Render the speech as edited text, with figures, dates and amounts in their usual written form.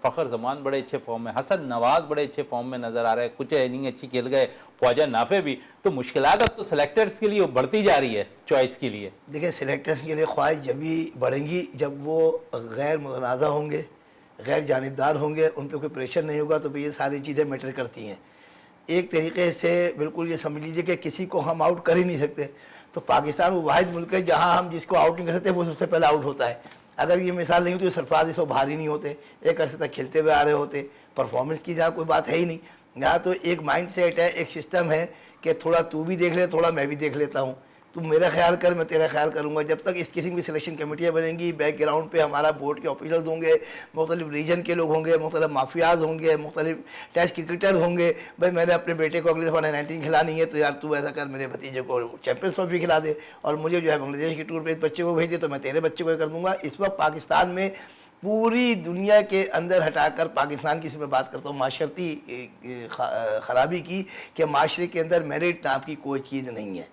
فخر زمان بڑے اچھے فارم میں، حسن نواز بڑے اچھے فارم میں نظر آ رہے ہیں، کچھ اننگ اچھی کھیل گئے، خواجہ نافع بھی. تو مشکلات اب تو سلیکٹرز کے لیے بڑھتی جا رہی ہے چوائس کے لیے. دیکھیں سلیکٹرز کے لیے خواہش جب بھی بڑھیں گی جب وہ غیر متنازع ہوں گے، غیر جانبدار ہوں گے، ان پہ کوئی پریشر نہیں ہوگا، تو پھر یہ ساری چیزیں میٹر کرتی ہیں. ایک طریقے سے بالکل یہ سمجھ لیجئے کہ کسی کو ہم آؤٹ کر ہی نہیں سکتے. تو پاکستان وہ واحد ملک ہے جہاں ہم جس کو آؤٹ نہیں کر سکتے وہ سب سے پہلے آؤٹ ہوتا ہے. اگر یہ مثال نہیں ہوتی تو سرفراز اس کو باہر ہی نہیں ہوتے، ایک عرصے تک کھیلتے ہوئے آ رہے ہوتے. پرفارمنس کی جہاں کوئی بات ہے ہی نہیں، یہاں تو ایک مائنڈ سیٹ ہے، ایک سسٹم ہے کہ تھوڑا تو بھی دیکھ لے، تھوڑا میں بھی دیکھ لیتا ہوں، تو میرا خیال کر میں تیرا خیال کروں گا. جب تک اس قسم کی سلیکشن کمیٹیاں بنیں گی، بیک گراؤنڈ پہ ہمارا بورڈ کے آفیشلز ہوں گے، مختلف ریجن کے لوگ ہوں گے، مختلف مافیاز ہوں گے، مختلف ٹیسٹ کرکٹرز ہوں گے. بھائی میں نے اپنے بیٹے کو اگلے دفعہ 19 کھلانی ہے تو یار تو ایسا کر میرے بھتیجے کو چیمپئنز ٹرافی کھلا دے، اور مجھے جو ہے بنگلہ دیش کی ٹور پہ اس بچے کو بھیج دے تو میں تیرے بچے کو یہ کر دوں گا. اس وقت پاکستان میں پوری دنیا کے اندر ہٹا کر پاکستان کی سے میں بات کرتا ہوں معاشرتی خرابی کی، کہ معاشرے کے اندر میرٹ نام کی کوئی چیز نہیں ہے.